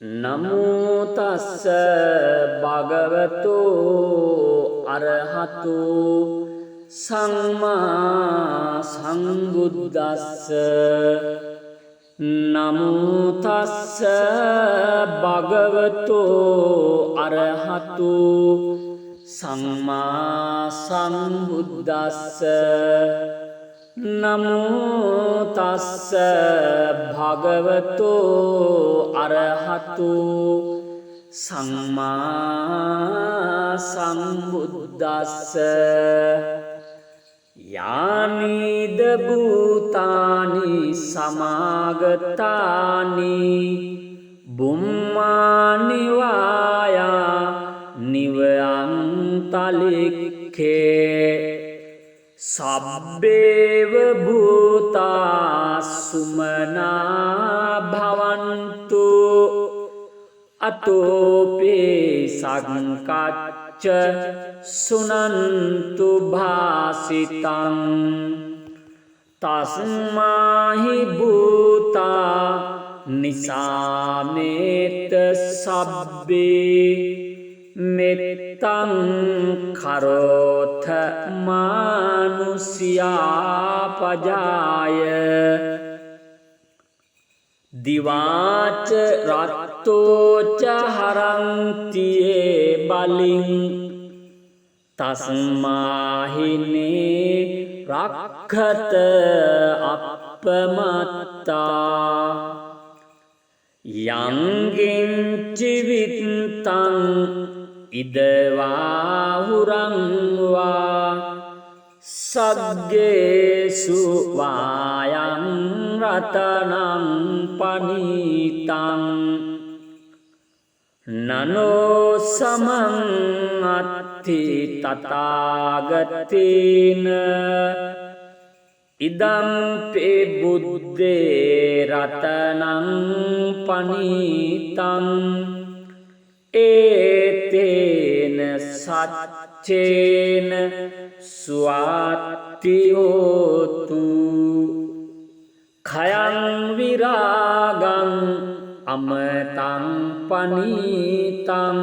නමෝ තස්ස භගවතු අරහතු සම්මා සම්බුද්දස්ස. නමෝ තස්ස භගවතු අරහතු සම්මා සම්බුද්දස්ස. නමෝ තස්ස භගවතු අරහතු සම්මා සම්බුද්දස්ස. යානිද භූතානි සමාගතානි බුම්මානි වායා නිවයන්තලික්ඛේ සබ්බේව භූතා සුමනා භවන්තු අතෝපේ සංකච්ඡ සුනන්තු භාසිතං. තස්මාහි භූතා නිසාමේත සබ්බේ මෙත්තං කරෝත මානුසියා පජාය. දිවාච රත්තෝච හරන්තියේ බලින් තස්මාහිනේ රක්ඛත අප්පමත්තා. යංගින් ජීවිතං ඉදවාහුරංවා සග්ගේසු වායං රතනං පනීතං. නනෝ සමං අත්ථි තථාගතේන ඉදම්පේ බුද්දේ රතනං පනීතං. ඒතේන සච්චේන ස්වාත්ති හෝතු. khයං විරාගං අමතං පනීතං.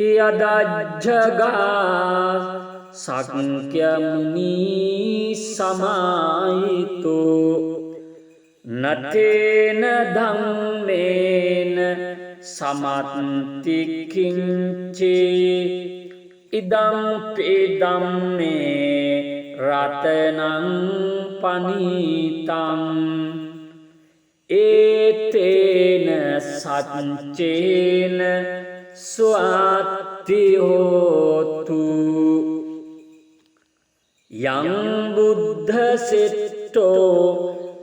යදජ්ජගා සංඛ්‍යමුනි සමාහිතෝ නතේන ධම්මේන සමත්ති කිංචේ ඉදම්පි ධම්මේ රතනං පනීතං. ඒතේන සච්චේන ස්වාත්ති හෝතු. යං බුද්ධ සෙට්ටෝ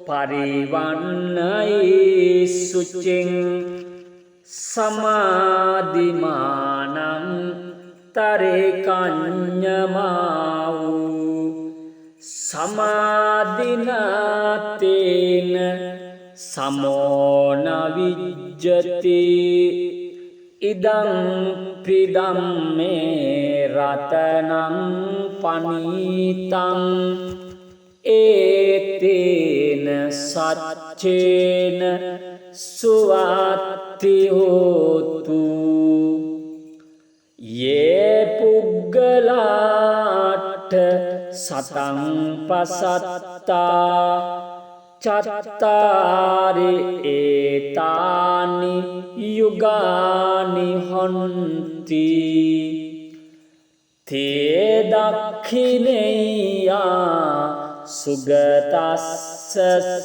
පරිවන්නයි සුචින් සමාධිමානං තරේකඤ්ඤමාවු. සමාධිනාතේන සමෝන විජ්ජති ඉදං පිදම්මේ රතනං පනීතං. ඒතේන සච්චේන සුවාත්ති හෝතු. යේ පුග්ගලාට සතං පසත්තා චත්තාරි ඒතානි යුගානි හොන්ති. තේ දක්ඛිනේයා සුගතස්ස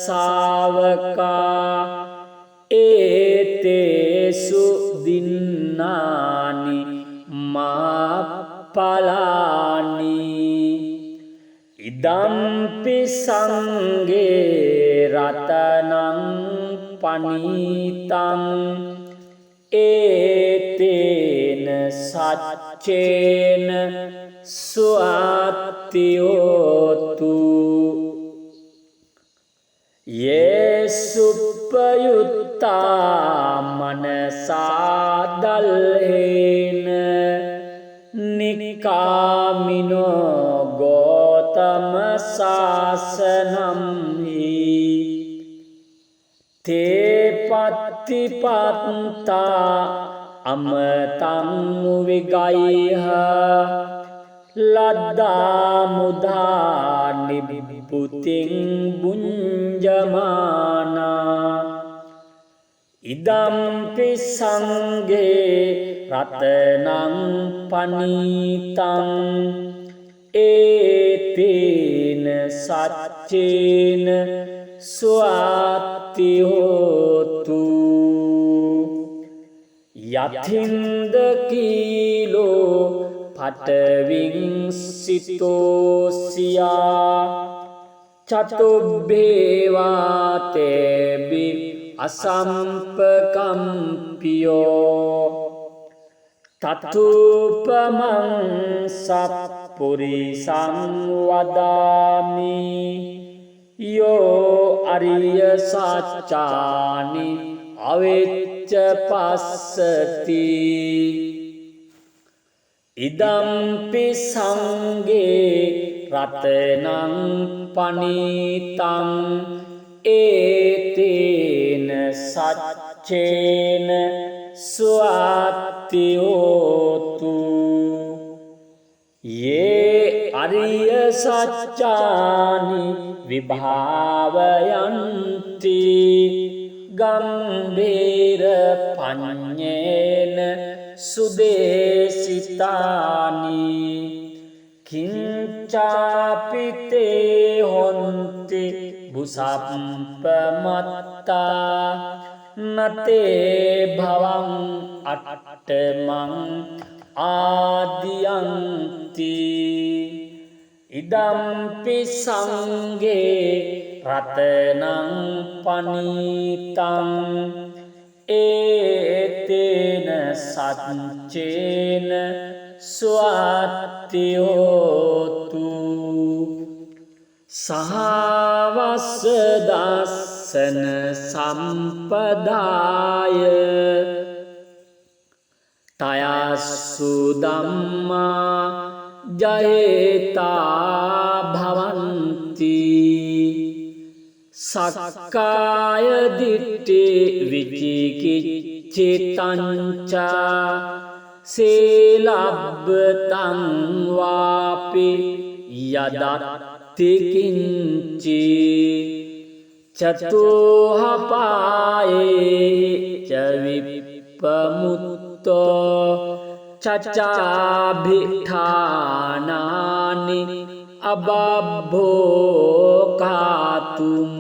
සාවකා ඒතේසු දින්නානි මාප්පලානි. ඉදම්පි සංඝේ රතනං පනීතං. ඒතේන සච්චේන ස්වාත්ති හෝතු. යේසුප්පයුත්තා මනසා දල්හේන නිකාමිනෝ ගෝතම සාසනම් හි තේ පත් පත්තා අමතං විගයිහ ලද්දා මුදා නිබ්බුතින් බුඤ්ජමානා ඉදම්පි සංඝේ රතනං පනීතං ඒතේන සච්චේන ස්වාති හෝතු යතින්ද කීලෝ පටවිංසිතෝසියා චතුබ්බේවාතේබි අසම්පකම්පියෝ තතුපමං සප්පුරිසං වදාමි යෝ අරිය සච්චානි අවෙච්ච පස්සති ඉදම්පි සංඝේ රතනං පනීතං ඒතේන සච්චේන ස්වාති හෝතු යේ අරිය සච්චානි විභාවයන්ති ගම්භීර පඤ්ඤේන සුදේසිතානි කිංචාපිතේ හොන්ති බුසප්පමත්තා නතේ භවං අට්ඨමං ආදියන්ති ඉදම්පි සංඝේ රතනං පනීතං ඒතේන සච්චේන ස්වාති හෝතු සහවස්ස දස්සන සම්පදාය තයස්සු ධම්මා ජයතා භවಂತಿ සක්කාය දිට්ඨි විචිකිච්ඡිතංචා සීලබ්බතං වාපි යදත්ති කිංචි චතුහපායේ ච විප්පමුත්තෝ චචාභිඨානානි අබබ්බෝ කාතුම්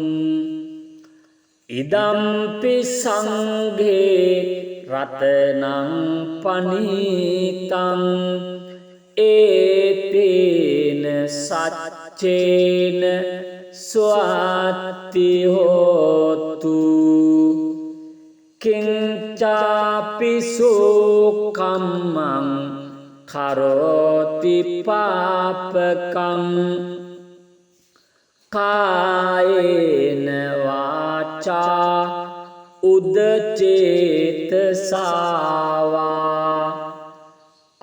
ඉදම්පි සංඝේ රතනං පනීතං ඒතේන සච්චේන ස්වාති හෝතු කිංචාපිසෝ කම්මං කරෝති පාපකං කායේන වාචා උදචේතසාවා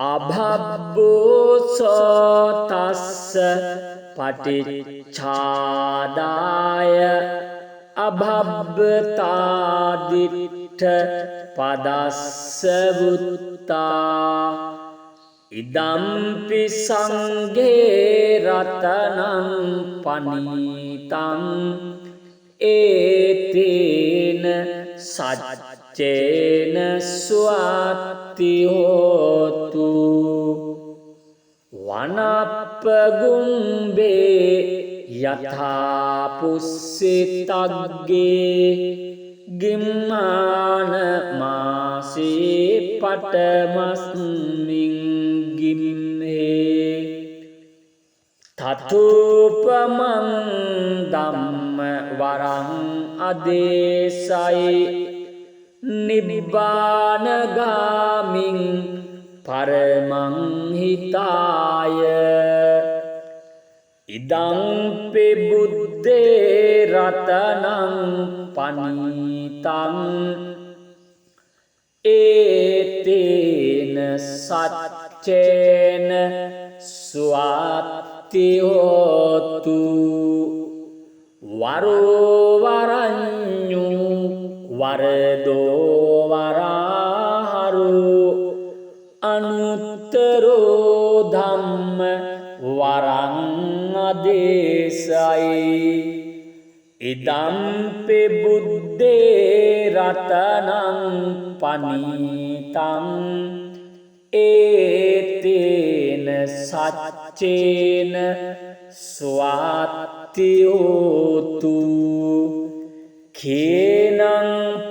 අභබ්බෝසෝ තස්ස පටිච්ඡාදාය අභබ්බතාදිට්ඨ පදස්ස වුත්තා ඉදම්පි සංඝේ රතනං පනීතං ඒතේන සච්චේන ස්වාති හෝතු වනප්පගුම්බේ යථා පුස්සිතග්ගේ ගිම්මාන මාසේ පටමස්මින් ගිම්හේ තතුපමං ධම්ම වරං අදේසයි නිබ්බානගාමින් පරමං හිතාය ඉදංපි බුද්දේ රතනං පනීතං ඒතේන සච්චේන ස්වාති හෝතු වරෝ වරඤ්ඤු වරදෝ වරහරු අනුත්තරෝ ධම්ම වරං අදේශයි ඉදම්පි බුද්දේ රතනං පනීතං ඒතේන සච්චේන ස්වාත්තියෝතු කේනං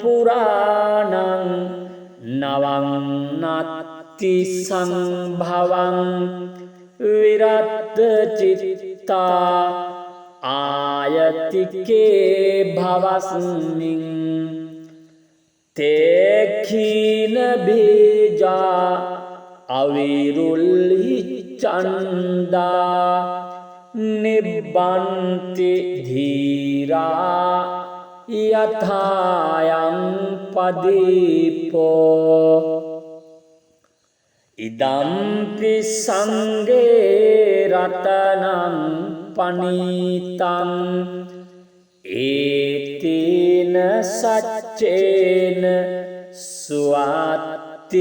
පුරාණං නවං නත්ති සංභවං විරත් චිත්තා ආයතිකේ භවස්මින් තේඛීන බීජා අවිරුල්හි චණ්ඩා නිබ්බන්ති ධීරා යථායං පදීපෝ ඉදම්පි සංඝේ රතනං පනීතං ඒතේන සච්චේන ස්වාත්තියෝතු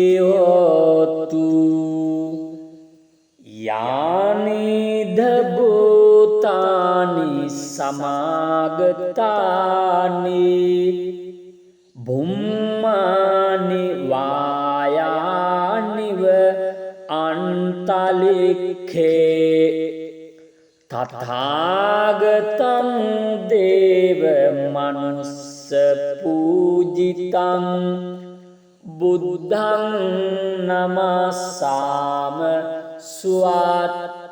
යානිද භූතානි සමාගතානි භුම්මානි වායානිව අන්තලික්ඛේ තථාගතං දේව මනුස්ස පූජිතං බුද්ධං නමස්සාම ස්වාත්තියෝතු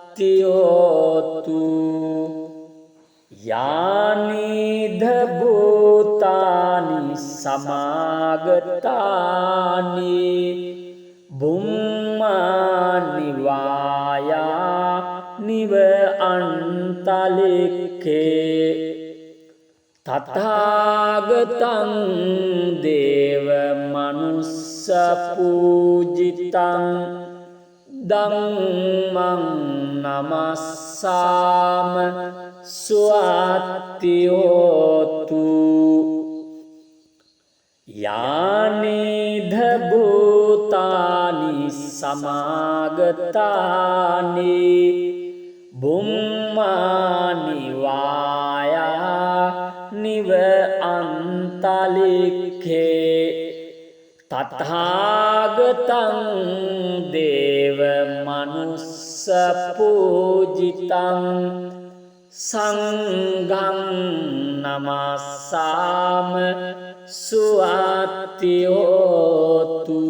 යානිද භූතානි සමාගතානි භුම්මානි වායා නිව අන්තලික්ඛේ තථාගතං දේව මනුස්ස පූජිතං ධම්මං නමස්සාම ස්වාත්තියෝතු යානිද භූතානි සමාගතානි බුම්මානි වායා නිව අන්තලික්ඛේ තථාගතං දේව මනුස්ස පූජිතං සංඝං නමස්සාම සුවාත්තියෝතු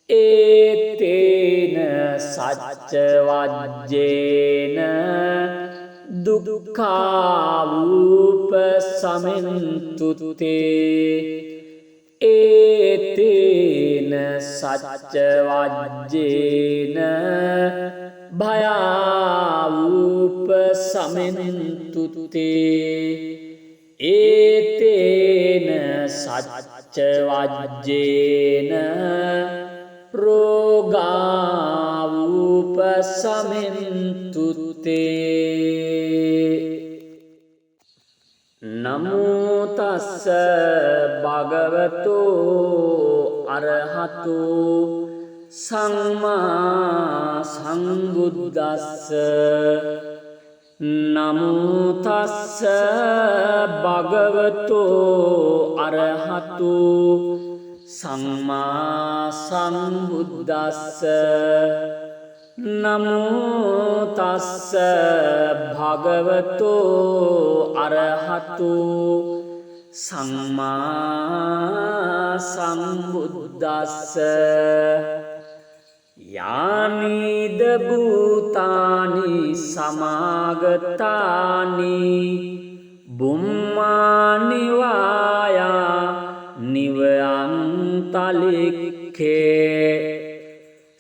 ඒතේන සච්ච වජ්ජේන දුක්ඛාවූප සමින්තුතේ ඒතේන සච්ච වජ්ජේන භයාවූප සමින්තුතේ ඒතේන සච්ච වජ්ජේන රෝගාවූප සමින්තුතේ නමෝ තස්ස භගවතු අරහතු සම්මා සම්බුද්දස්ස නමෝ තස්ස භගවතු අරහතු සම්මා සම්බුද්දස්ස නමෝ තස්ස භගවතු අරහතු සම්මා සම්බුද්දස්ස යානිද භූතානි සමාගතානි බුම්මානි වායා නිව අන්තලික්ඛේ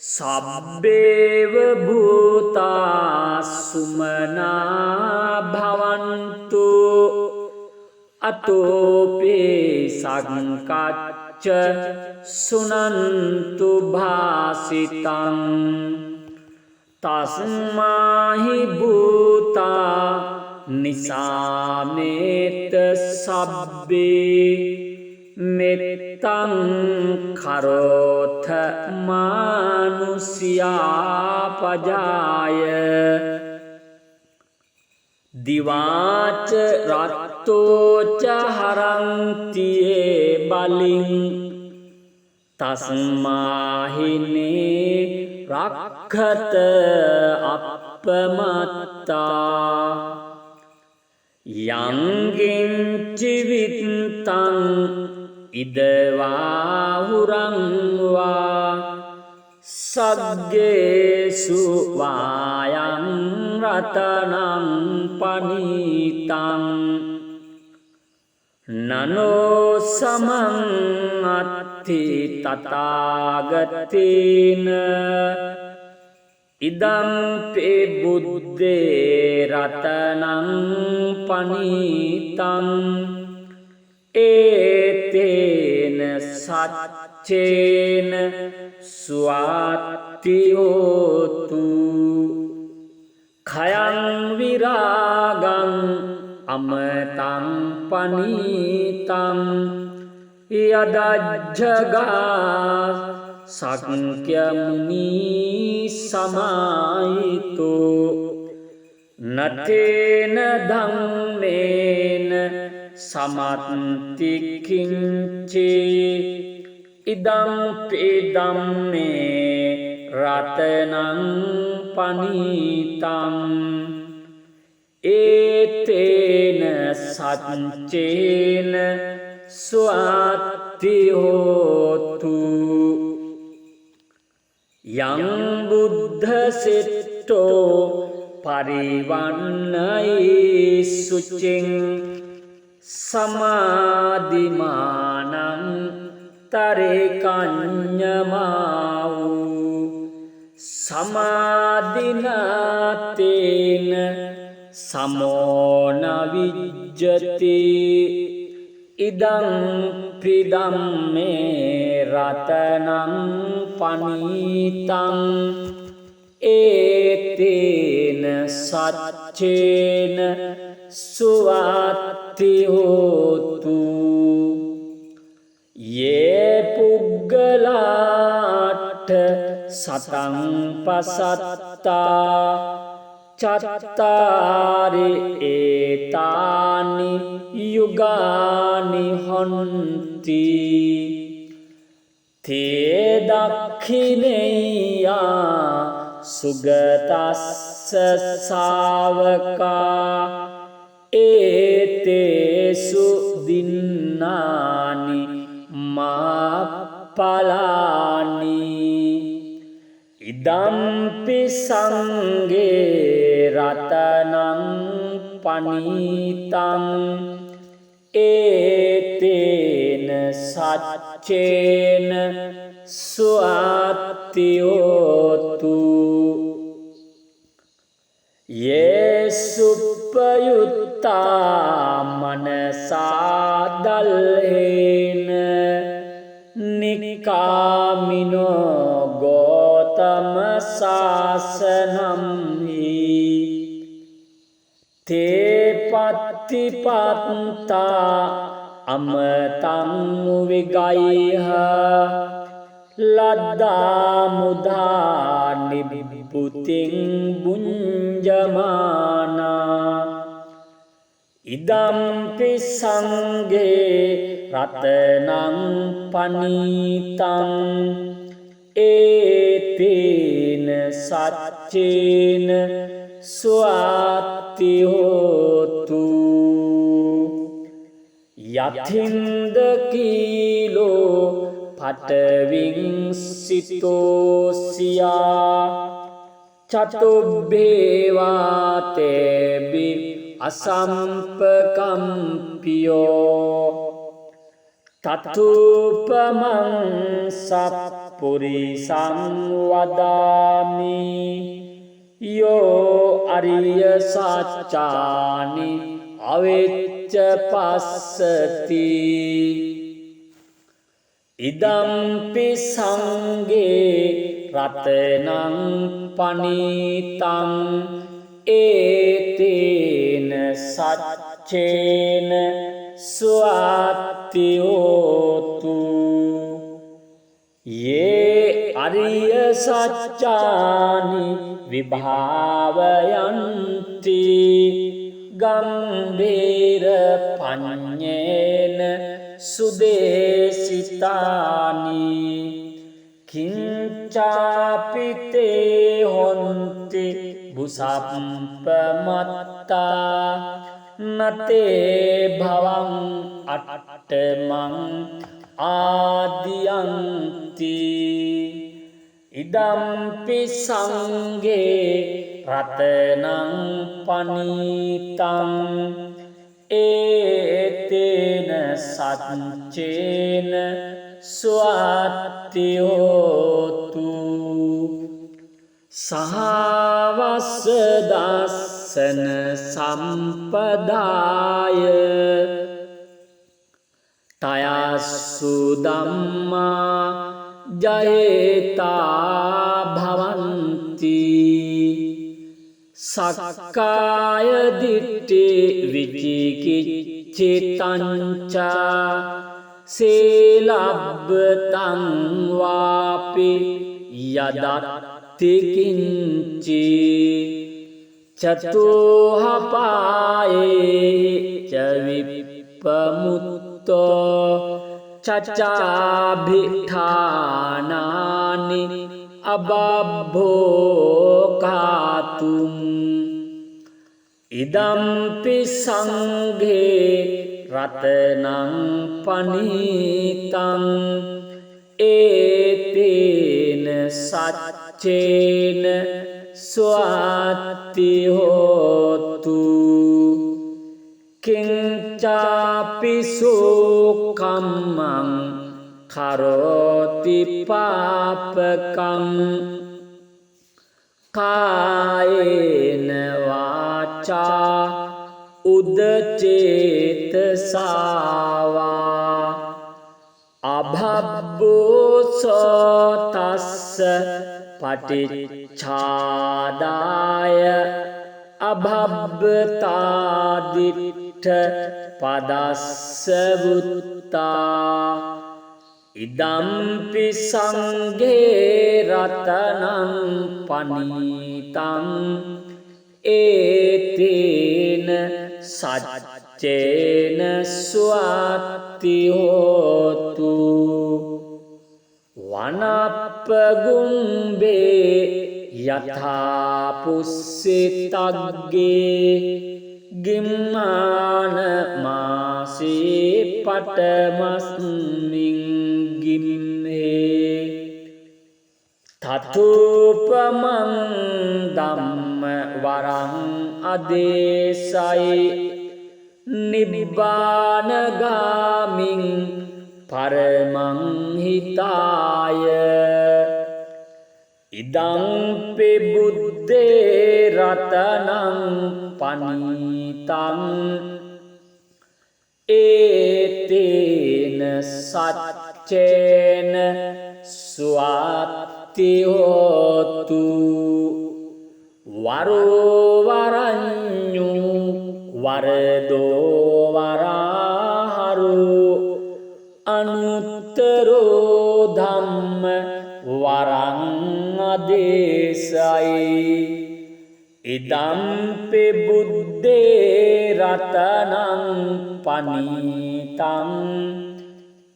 සබ්බේව භූතා සුමනා භවන්තු අතෝපේ සංකච්ඡ සුනන්තු භාසිතං තස්මාහි භූතා නිසාමේත සබ්බේ මෙත්තං කරෝත මානුසියා පජාය දිවාච රත්තෝච හරන්තියේ බලින් තස්මාහිනේ රක්ඛත අප්පමත්තා යංගින්චිවිත්තං ඉදවාහුරං වා සග්ගේසු වායං රතනං පනීතං නනෝ සමං අත්ථි තථාගතේන ඉදං පේ බුද්දේ රතනං පනීතං ඒතේන සච්චේන ස්වාත්ති හෝතු khයං විරාගං අමතං පනීතං යදජ්ජගා සක්ඛ්‍යමුනි සමායිතෝ නතේන ධම්මේන සමත්ති කිංචේ ඉදං පේදම්මේ රතනං පනීතං ඒතේන සච්චේන ස්වාත්ති හෝතු යං බුද්ධ සෙට්ටෝ පරිවන්නයි සුචින් සමාධිමානං තරේකඤ්ඤමාවු සමාධිනාතේන සමෝන විජ්ජති ඉදං ප්‍රිදම්මේ රතනං පනීතං ඒතේන සච්චේන සුවාත්ති හෝතු යේ පුග්ගලාට සතං පසත්තා චත්තාරි ඒතානි යුගානි හොන්ති තේ දක්ඛිනේයා සුගතස්ස ශාවකා ඒතේසු දින්නානි මාපලානි ඉදම්පි සංගේ රතනං පනීතං ඒතේන සච්චේන ස්වාත්ති හෝතු යේසුප්පයුත්තා මනසා දල්හේන නිකාමිනෝ ගෝතම සාසනම්හි තේ පත්තිපත්තා අමතං විගයිහ ලද්දා මුදා නිබ්බුතින් බුඤ්ජමානා ඉදම්පි සංගේ රතනං පනීතං ඒතේන සච්චේන ස්වාත්ති හෝතු යතින්ද කීලෝ පඨවින් සිතෝසියා චතුබ්බේවාතේබි අසම්පකම්පියෝ තතුපමං සප්පුරිසං වදාමි යෝ අරිය සච්චානි අවෙච්ච පස්සති ඉදම්පි සංගේ රතනං පනීතං ඒතේන සච්චේන සුවාත්ති හෝතු යේ අරිය සච්චානි විභාවයන්ති ගම්භීර පඤ්ඤේන සුදේශිතානි කිංචාපිතේ හොන්ති බුසප්පමත්තා නතේ භවං අට්ඨමං ආදියන්ති ඉදම්පි සංඝේ රතනං පනීතං ඒතේන සච්චේන ස්වාත්ති හෝතු සහවස්ස දස්සන සම්පදාය තයස්සු ධම්මා ජයේතා භවන්ති සක්කාය දිට්ඨි විචිකිච්ඡිතංචා සීලබ්බතං වාපි යදත්ති කිංචි චතුහපායේ ච විප්පමුත්තෝ චචාභිඨානානි අබබ්බෝකාතුම් ඉදම්පි සංඝේ රතනං පනීතං ඒතේන සච්චේන ස්වාත්ති හෝතු කිංචාපිසෝ කම්මං කරෝති පාපකං කායේන වාචා උදචේතසාවා අභබ්බෝසතස්ස පටිච්ඡාදාය අභබ්බතාදිට්ඨ පදස්ස වුත්තා ඉදම්පි සංඝේ රතනං පනීතං ඒතේන සච්චේන ස්වාත්ති හෝතු වනප්පගුම්බේ යථා පුස්සිතග්ගේ ගිම්මාන මාසේ පටමස්මින් ගිම්හේ තතුපමං ධම්ම වරං අදේශයි නිබ්බානගාමින් පරමං හිතාය ඉදංපි බුද්දේ රතනං පනීතං ඒතේන සච්චේන ස්වාත්ති හෝතු වරෝවරඤ්ඤු වරදෝ වරහරු අනුත්තරෝ ධම්ම වරං අදේශයි ඉදම්පි බුද්දේ රතනං පනීතං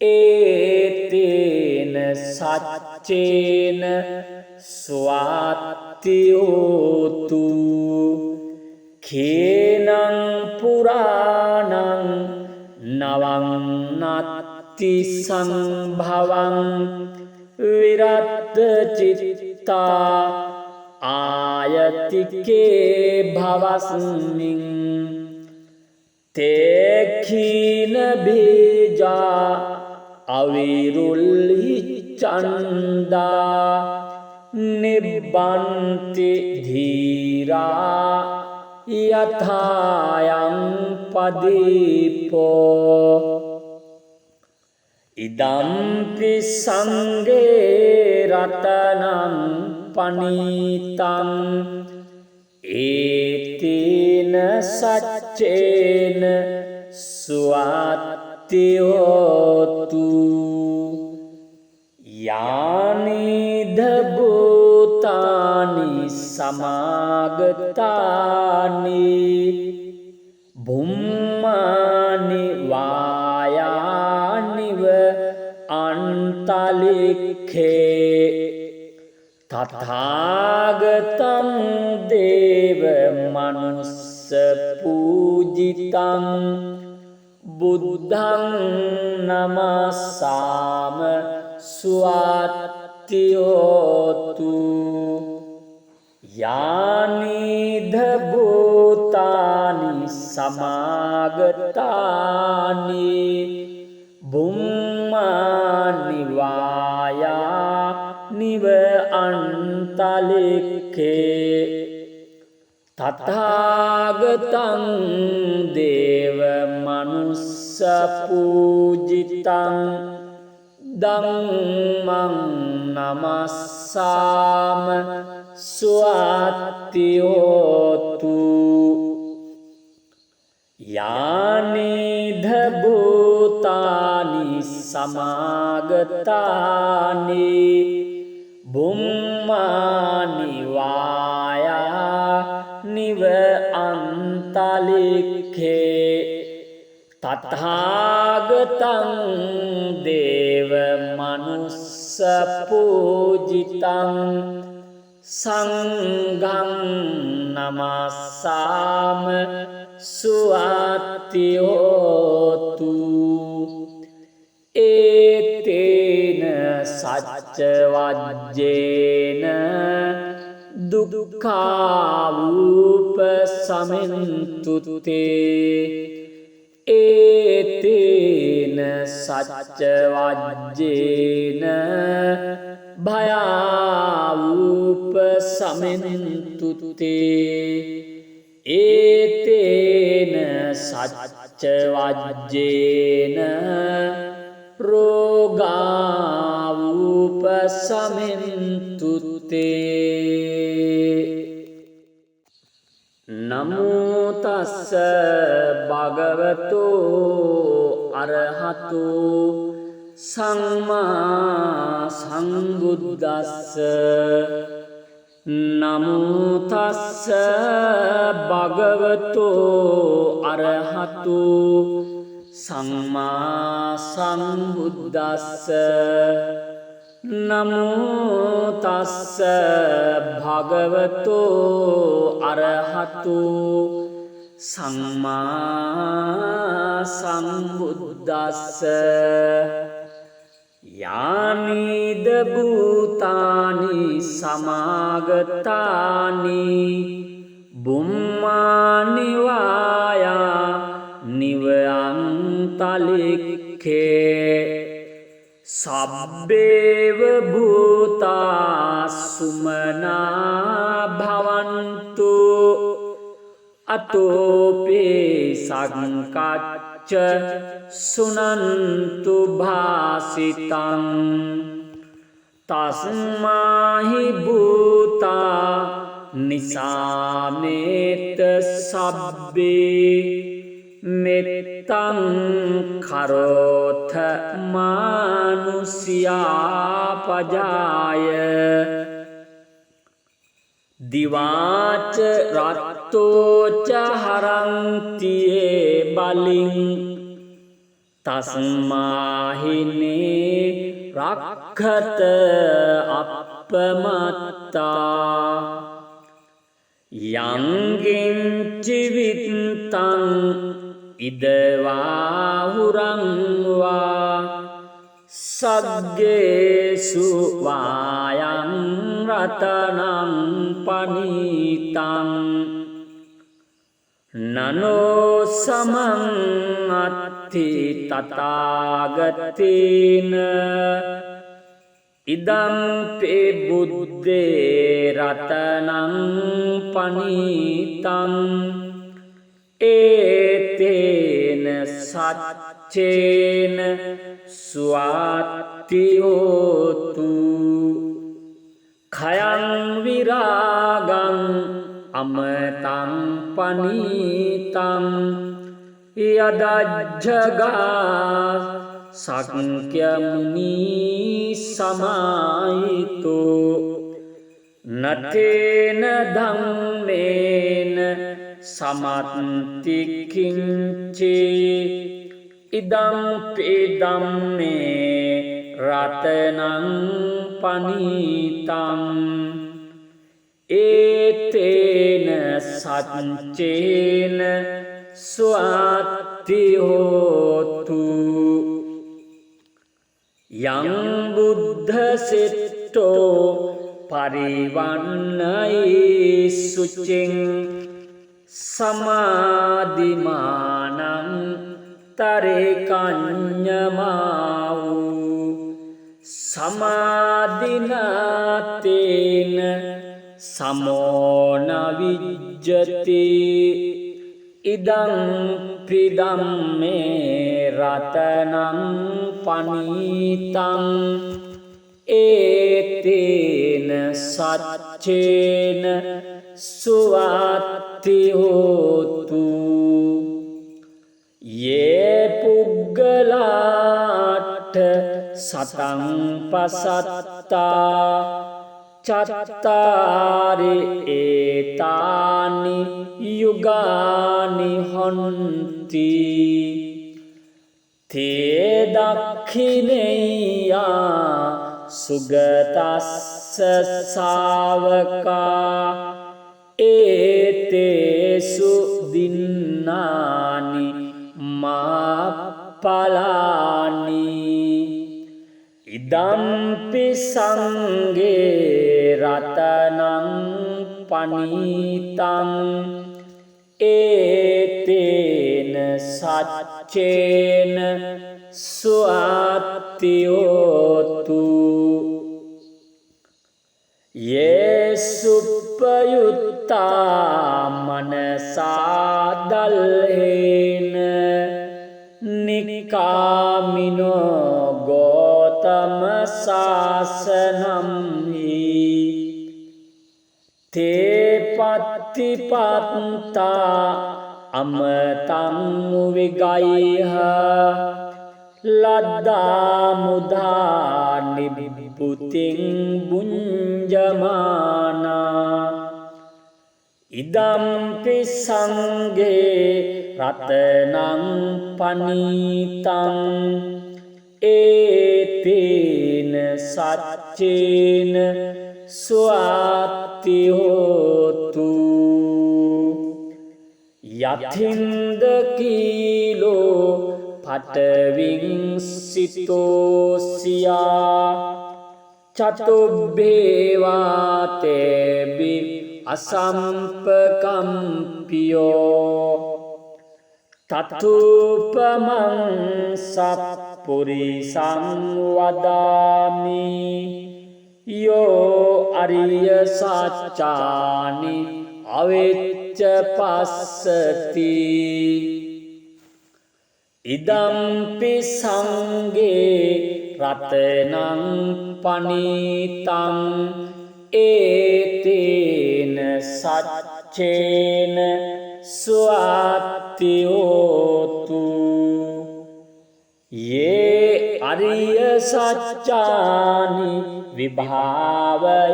ඒතේන සච්චේන ස්වාත්ති හෝතු කේනං පුරාණං නවං නත්ති සංභවං විරත් චිත්තා ආයතිකේ භවස්මින් තේඛීන බීජා අවිරුල්හි චන්දා නිබ්බන්ති ධීරා යථායං පදීපෝ ඉදම්පි සංඝේ රතනං පනීතං ඒතේන සච්චේන සුවත්ති හෝතු යානිද භූතානි සමාගතානි බුම්මානි වායානිව අන්තලික්ඛේ තථාගතං දේව මනුස්ස පූජිතං බුද්ධං නමස්සාම සුවත්ති හෝතු යානිද භූතානි සමාගතානි බුම්මානි වායානිව අන්තලික්ඛේ තථාගතං දේව මනුස්ස පූජිතං ධම්මං නමස්සාම සුවත්ති හෝතු යානිද භූතානි සමාගතානි බුම්මානි වායානිව අන්තලික්ඛේ තථාගතං දේව මනුස්ස පූජිතං සංඝං නමස්සාම සුවත්ති හෝතු ඒතේන සච්ච වජ්ජේන දුක්ඛාවූප සමින්තුතේ ඒතේන සච්ච වජ්ජේන භයාවූප සමින්තුතේ ඒතේන සච්ච වජ්ජේන රෝගාවූප සමින්තුතේ නමෝ තස්ස භගවතු අරහතු සම්මා සම්බුද්දස්ස නමෝ තස්ස භගවතු අරහතු සම්මා සම්බුද්දස්ස නමෝ තස්ස භගවතු අරහතු සම්මා සම්බුද්දස්ස යානිද භූතානි සමාගතානි බුම්මානි වායා නිව අන්තලික්ඛේ සබ්බේව භූතා සුමනා භවන්තු අතෝපේ සංකච්ඡ සුනන්තු භාසිතං තස්මාහි භූතා නිසාමේත සබ්බේ මෙත්තං කරෝත මානුසියා පජාය දිවාච රත්තෝච හරන්තියේ බලින් තස්මාහිනේ රක්ඛත අප්පමත්තා යංගින් ජීවිතං ඉදවාහුරං වා සග්ගේසු වායං රතනං පනීතං නනෝ සමං අත්ථි තථාගතේන ඉදම්පේ බුද්දේ රතනං පනීතං ඒතේන සච්චේන ස්වාත්ති හෝතු khයං විරාගං අමතං පනීතං යදජ්ජගා සක්්‍යමුනි සමාහිතෝ නතේන ධම්මේන සමත්තිකිංචේ ඉදම්පි ධම්මේ රතනං පනීතං ඒතේන සච්චේන ස්වාත්ති හෝතු යං බුද්ධ සෙට්ටෝ පරිවන්නයි සුචින් සමාධිමානං තරේකඤ්ඤමාවු සමාධිනාතේන සමෝන විජ්ජති ඉදං පිදම්මේ රතනං පනීතං ඒතේන සච්චේන සුවත්ති හෝතු යේ පුග්ගලාට සතං පසත්තා චත්තාරි ඒතානි යුගානි හොන්ති තේ දක්ඛිනේයා සුගතස්ස සාවකා ඒතේසු දින්නානි මාපලානි ඉදම්පි සංගේ රතනං පනීතං ඒතේන සච්චේන ස්වාත්ති හෝතු යේසුප්පයුත්තා මනසාදල්හේන නිකාමිනෝ ගෝතම සාසනම්හි තේ පත්තිපත්තා අමතං විගයිහ ලද්දා මුදා නිබ්බුතින් බුඤ්ජමානා ඉදම්පි සංගේ රතනං පනීතං ඒතේන සච්චේන ස්වාත්ති හෝතු යතින්ද කීලෝ පටවිංසිතෝසියා චතුබ්බේවාතේබි අසම්පකම්පියෝ තතුපමං සප්පුරිසං වදාමි යෝ අරිය සච්චානි අවෙච්ච පස්සති ඉදම්පි සංගේ රතනං පනීතං ඒතේන සච්චේන ස්වාත්ති හෝතු යේ අරිය සච්චානි විභාවයන්ති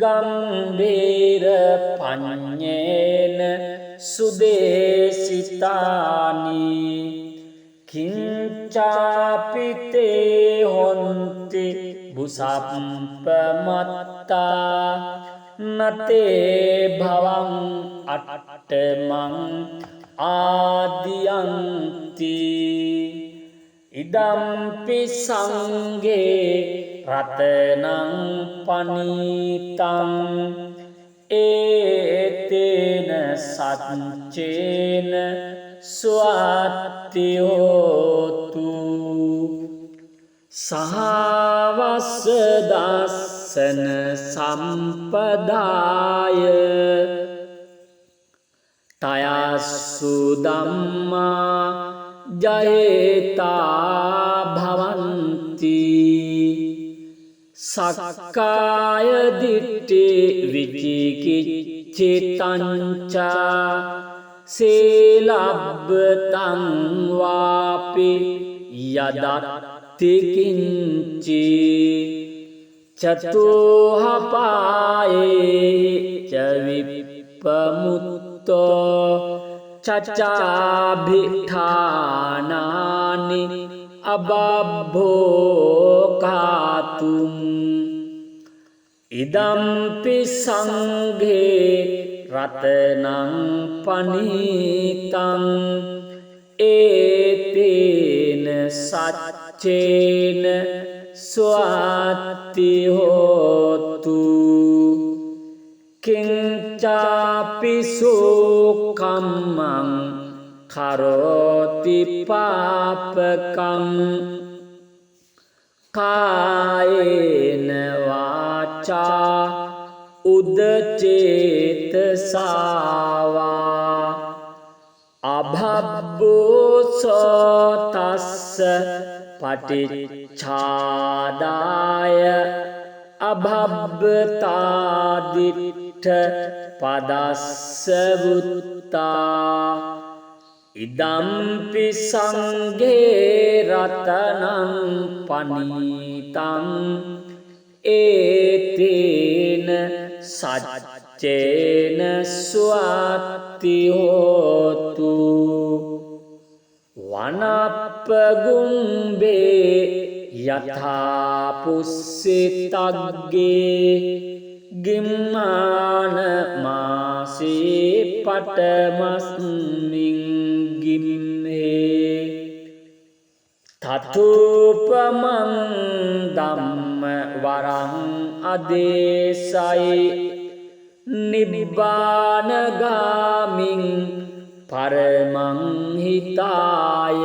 ගම්භීර පඤ්ඤේන සුදේශිතානි කිංචාපිතේ හොන්ති බුසප්පමත්තා නතේ භවං අට්ඨමං ආදියන්ති ඉදම්පි සංගේ රතනං පනීතං ඒතේන සච්චේන ස්වාත්ති හෝතු සහවස්ස දස්සන සම්පදාය තයස්සු ධම්මා ජයතා භවන්ති සක්කාය දිට්ඨි විචිකිච්ඡිතංචා සීලබ්බතං වාපි යදත්ති කිංචි චතුහපායේ ච විප්පමුත්තෝ චචාභිඨානානි අබබ්බෝකාතුම් ඉදම්පි සංඝේ රතනං පනීතං ඒතේන සච්චේන ස්වාත්ති හෝතු කිංචාපි සෝකම්මං කරෝති පාපකම් කායේන වාචා උදචේතසාවා අභබ්බෝසෝතස්ස පටිච්ඡාදාය අභබ්බතාදිට්ඨ පදස්ස වුත්තා ඉදම්පි සංඝේ රතනං පනීතං ඒතේන සච්චේන ස්වාත්ති හෝතු වනප්පගුම්බේ යථා පුස්සිතග්ගේ ගිම්මාන මාසේ පටමස්මින් ගිම්හේ තතුපමං ධම්ම වරං අදේශයි නිබ්බානගාමින් පරමං හිතාය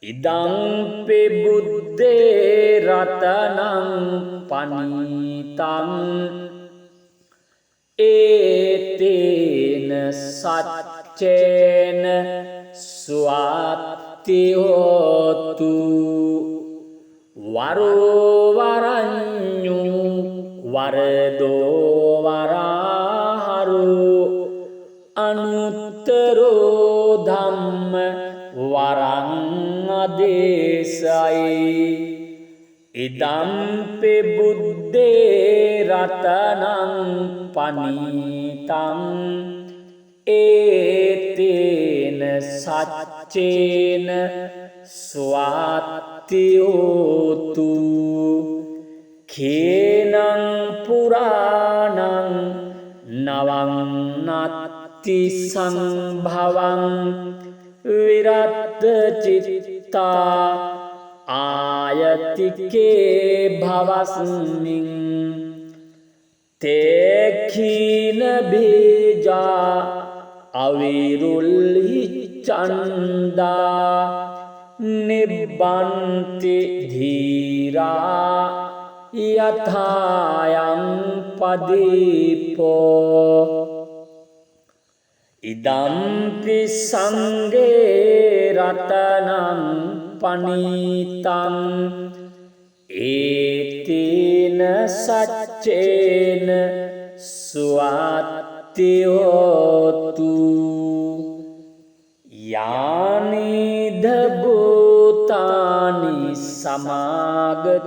ඉදංපි බුද්දේ රතනං පනීතං ඒතේන සච්චේන ස්වාත්ති හෝතු වරෝවරඤ්ඤු වරදෝ වරහරු අනුත්තරෝ ධම්ම වරං අදේශයි ඉදම්පි බුද්දේ රතනං පනීතං ඒතේන සච්චේන ස්වාත්ති හෝතු කේනං පුරාණං නවං නත්ති සංභවං විරත් චිත්තා ආයතිකේ භවස්මින් තේඛීන බීජා අවිරුල්හි චන්දා නිබ්බන්ති ධීරා යථායං පදීපෝ ඉදම්පි සංඝේ රතනං පනීතං ඒතේන සච්චේන ස්වාත්ති හෝතු යානිද භූතානි සමාගතානි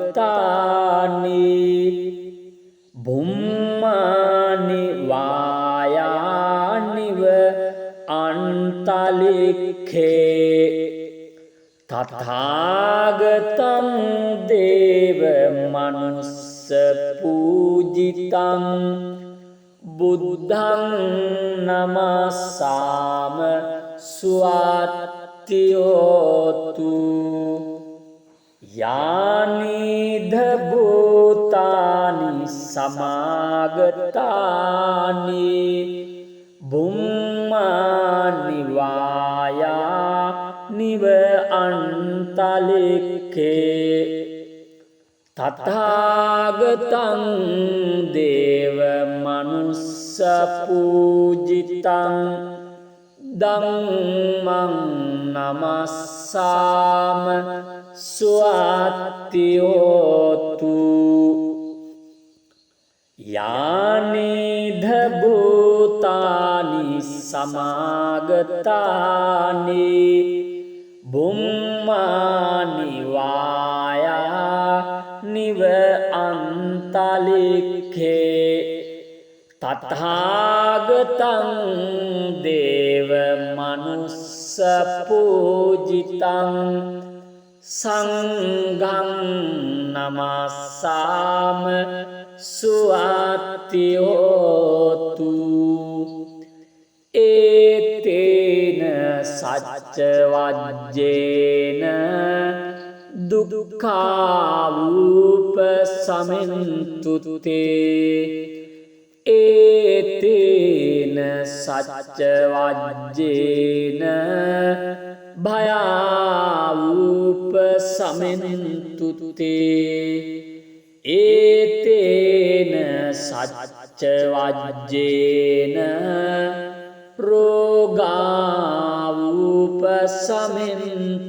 භුම්මානි වායානිව අන්තලික්ඛේ තථාගතං දේව මනුස්ස පූජිතං බුද්ධං නමස්සාම ස්වාත්ති හෝතු යානිද භූතානි සමාගතානි බුම්මානි වායා නිව අන්තලික්ඛේ තථාගතං දේව මනුස්ස පූජිතං ධම්මං නමස්සාම ස්වාත්ති හෝතු යානිධ භූතානි සමාගතානි බුම්මානි වායා නිව අන්තලික්ඛේ තථාගතං දේව මනුස්ස පූජිතං සංඝං නමස්සාම සුවත්ති හෝතු ඒතේන සච්ච වජ්ජේන දුක්ඛාවූප සමින්තුතේ ඒතේන සච්ච වජ්ජේන භයාවූප සමින්තුතේ ඒතේන සච්ච වජ්ජේන රෝගාවූප සමින්තුතේ